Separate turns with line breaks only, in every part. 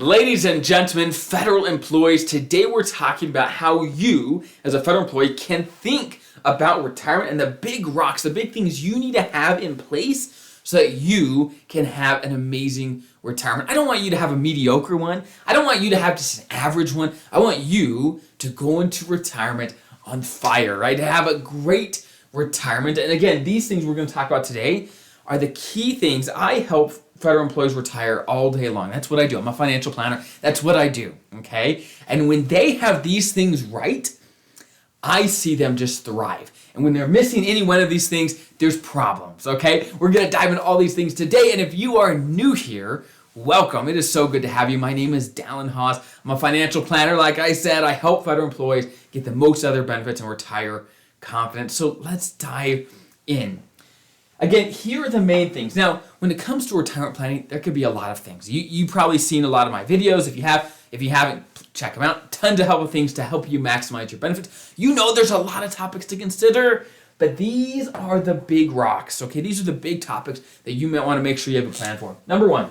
Ladies and gentlemen, federal employees, today we're talking about how you, as a federal employee, can think about retirement and the big rocks, the big things you need to have in place so that you can have an amazing retirement. I don't want you to have a mediocre one. I don't want you to have just an average one. I want you to go into retirement on fire, right? To have a great retirement. And again, these things we're going to talk about today are the key things. I help federal employees retire all day long. That's what I do. I'm a financial planner. That's what I do, okay? And when they have these things right, I see them just thrive. And when they're missing any one of these things, there's problems, okay? We're going to dive into all these things today. And if you are new here, welcome. It is so good to have you. My name is Dallin Haas. I'm a financial planner. Like I said, I help federal employees get the most out of their benefits and retire confident. So let's dive in. Again, here are the main things. Now, when it comes to retirement planning, there could be a lot of things. You've probably seen a lot of my videos. If you haven't, check them out. Tons of helpful things to help you maximize your benefits. You know there's a lot of topics to consider, but these are the big rocks, okay? These are the big topics that you might want to make sure you have a plan for. Number one,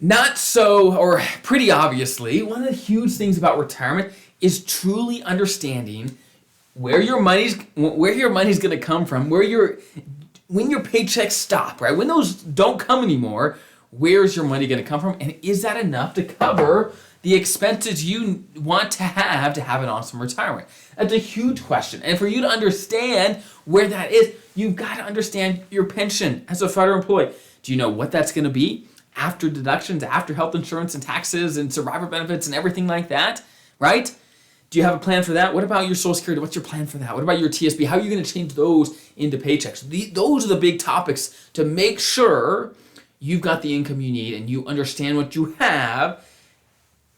not so, or pretty obviously, one of the huge things about retirement is truly understanding where your money's going to come from, when your paychecks stop, right? When those don't come anymore, where's your money going to come from? And is that enough to cover the expenses you want to have an awesome retirement? That's a huge question. And for you to understand where that is, you've got to understand your pension as a federal employee. Do you know what that's going to be after deductions, after health insurance and taxes and survivor benefits and everything like that, right? Do you have a plan for that? What about your Social Security? What's your plan for that? What about your TSP? How are you going to change those into paychecks? Those are the big topics to make sure you've got the income you need and you understand what you have.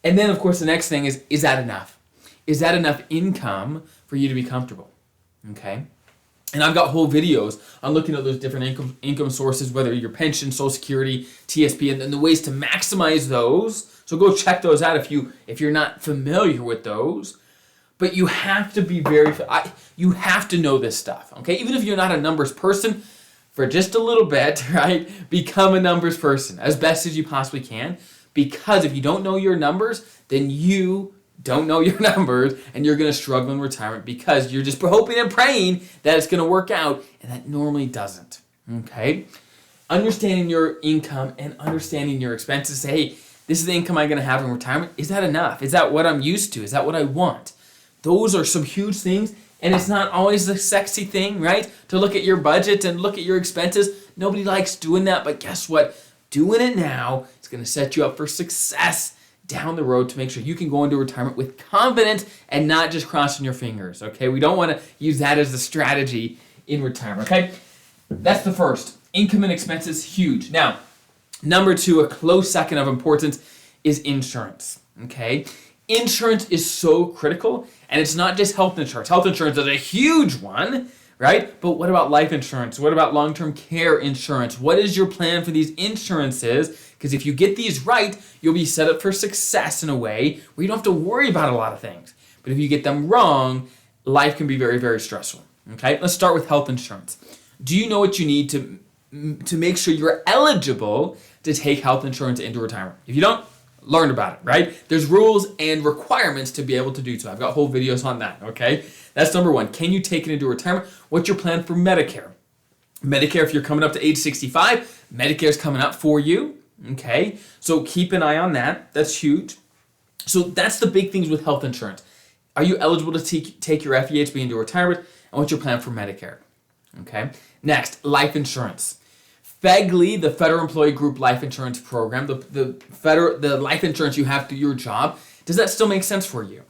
And then, of course, the next thing is that enough? Is that enough income for you to be comfortable? Okay? And I've got whole videos on looking at those different income sources, whether your pension, Social Security, TSP, and the ways to maximize those. So go check those out if you're not familiar with those. But you have to be you have to know this stuff, okay? Even if you're not a numbers person, for just a little bit, right? Become a numbers person as best as you possibly can. Because if you don't know your numbers, then you don't know your numbers and you're going to struggle in retirement because you're just hoping and praying that it's going to work out, and that normally doesn't, okay? Understanding your income and understanding your expenses. Say, hey, this is the income I'm going to have in retirement. Is that enough? Is that what I'm used to? Is that what I want? Those are some huge things, and it's not always the sexy thing, right? To look at your budget and look at your expenses. Nobody likes doing that, but guess what? Doing it now is going to set you up for success down the road to make sure you can go into retirement with confidence and not just crossing your fingers, okay? We don't want to use that as the strategy in retirement, okay? That's the first. Income and expenses, huge. Now, number two, a close second of importance is insurance, okay? Insurance is so critical, and it's not just health insurance. Health insurance is a huge one, right? But what about life insurance? What about long-term care insurance? What is your plan for these insurances? Because if you get these right, you'll be set up for success in a way where you don't have to worry about a lot of things. But if you get them wrong, life can be very, very stressful, okay? Let's start with health insurance. Do you know what you need to make sure you're eligible to take health insurance into retirement? If you don't, learn about it, right? There's rules and requirements to be able to do so. I've got whole videos on that, okay? That's number one. Can you take it into retirement? What's your plan for Medicare? Medicare, if you're coming up to age 65, Medicare's coming up for you, okay? So keep an eye on that. That's huge. So that's the big things with health insurance. Are you eligible to take your FEHB into retirement? And what's your plan for Medicare? Okay? Next, life insurance. FEGLI, the Federal Employee Group Life Insurance Program, the life insurance you have through your job, does that still make sense for you?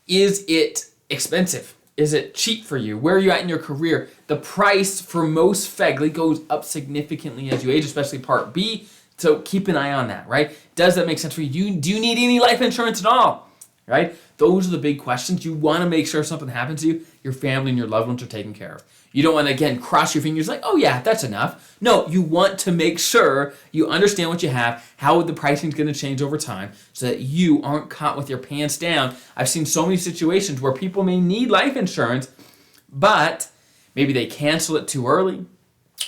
Is it expensive? Is it cheap for you? Where are you at in your career? The price for most FEGLI goes up significantly as you age, especially Part B, so keep an eye on that, right? Does that make sense for you? Do you need any life insurance at all? Right? Those are the big questions. You want to make sure if something happens to you, your family and your loved ones are taken care of. You don't want to, again, cross your fingers like, oh yeah, that's enough. No, you want to make sure you understand what you have, how the pricing is going to change over time so that you aren't caught with your pants down. I've seen so many situations where people may need life insurance, but maybe they cancel it too early,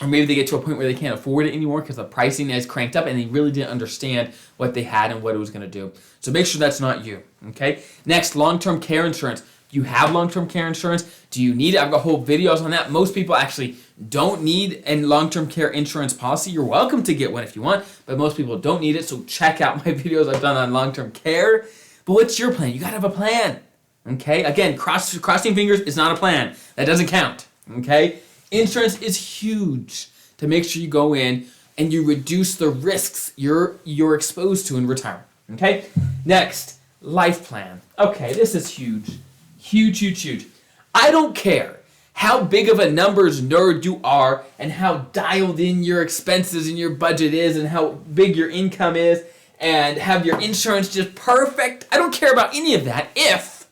or maybe they get to a point where they can't afford it anymore because the pricing is cranked up and they really didn't understand what they had and what it was going to do. So make sure that's not you, okay? Next, long-term care insurance. Do you have long-term care insurance? Do you need it? I've got whole videos on that. Most people actually don't need a long-term care insurance policy. You're welcome to get one if you want, but most people don't need it, so check out my videos I've done on long-term care. But what's your plan? You got to have a plan, okay? Again, crossing fingers is not a plan. That doesn't count, okay? Insurance is huge to make sure you go in and you reduce the risks you're exposed to in retirement, okay? Next, life plan. Okay, this is huge. Huge, huge, huge. I don't care how big of a numbers nerd you are and how dialed in your expenses and your budget is and how big your income is and have your insurance just perfect. I don't care about any of that if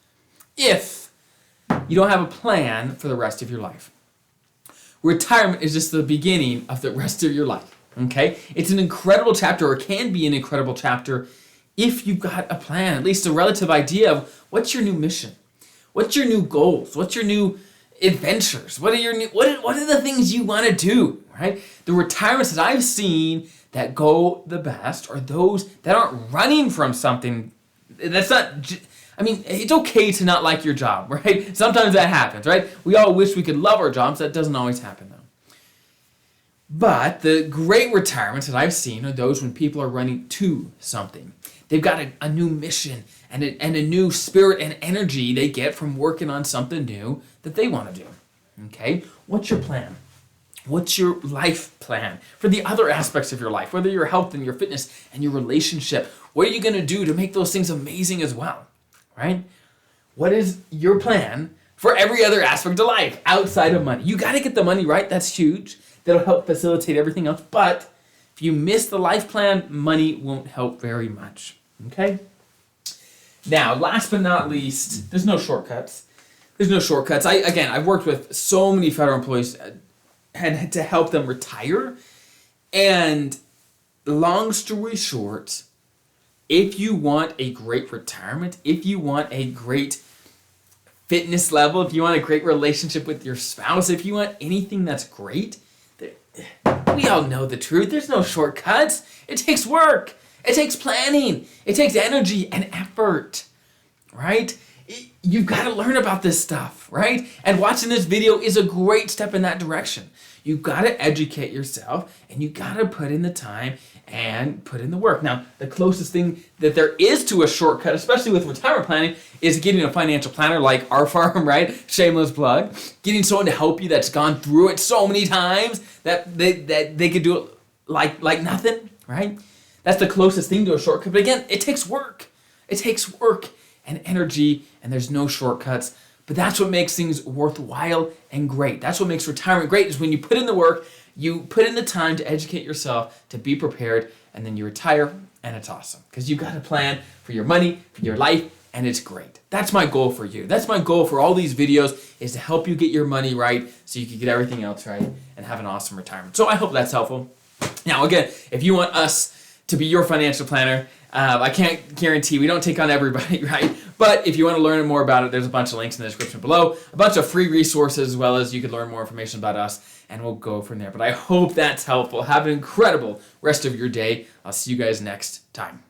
you don't have a plan for the rest of your life. Retirement is just the beginning of the rest of your life, okay? It's an incredible chapter, or can be an incredible chapter, if you've got a plan, at least a relative idea of what's your new mission. What's your new goals? What's your new adventures? What are the things you want to do, right? The retirements that I've seen that go the best are those that aren't running from something. That's not, I mean, it's okay to not like your job, right? Sometimes that happens, right? We all wish we could love our jobs. That doesn't always happen, though. But the great retirements that I've seen are those when people are running to something. They've got a new mission and a new spirit and energy they get from working on something new that they want to do. Okay? What's your plan? What's your life plan for the other aspects of your life, whether your health and your fitness and your relationship? What are you going to do to make those things amazing as well? Right? What is your plan for every other aspect of life outside of money? You got to get the money right. That's huge. That'll help facilitate everything else. But if you miss the life plan, money won't help very much. Okay? Now, last but not least, there's no shortcuts. There's no shortcuts. I've worked with so many federal employees and to help them retire. And long story short, if you want a great retirement, if you want a great fitness level, if you want a great relationship with your spouse, if you want anything that's great, we all know the truth. There's no shortcuts. It takes work. It takes planning. It takes energy and effort, right? You've got to learn about this stuff, right? And watching this video is a great step in that direction. You've got to educate yourself and you've got to put in the time and put in the work. Now, the closest thing that there is to a shortcut, especially with retirement planning, is getting a financial planner like our farm, right? Shameless plug. Getting someone to help you that's gone through it so many times that they could do it like nothing, right? That's the closest thing to a shortcut. But again, it takes work. It takes work and energy, and there's no shortcuts. But that's what makes things worthwhile and great. That's what makes retirement great, is when you put in the work, you put in the time to educate yourself, to be prepared, and then you retire, and it's awesome. Because you've got a plan for your money, for your life, and it's great. That's my goal for you. That's my goal for all these videos, is to help you get your money right so you can get everything else right and have an awesome retirement. So I hope that's helpful. Now, again, if you want us to be your financial planner, I can't guarantee, we don't take on everybody, right? But if you want to learn more about it, there's a bunch of links in the description below, a bunch of free resources, as well as you can learn more information about us, and we'll go from there. But I hope that's helpful. Have an incredible rest of your day. I'll see you guys next time.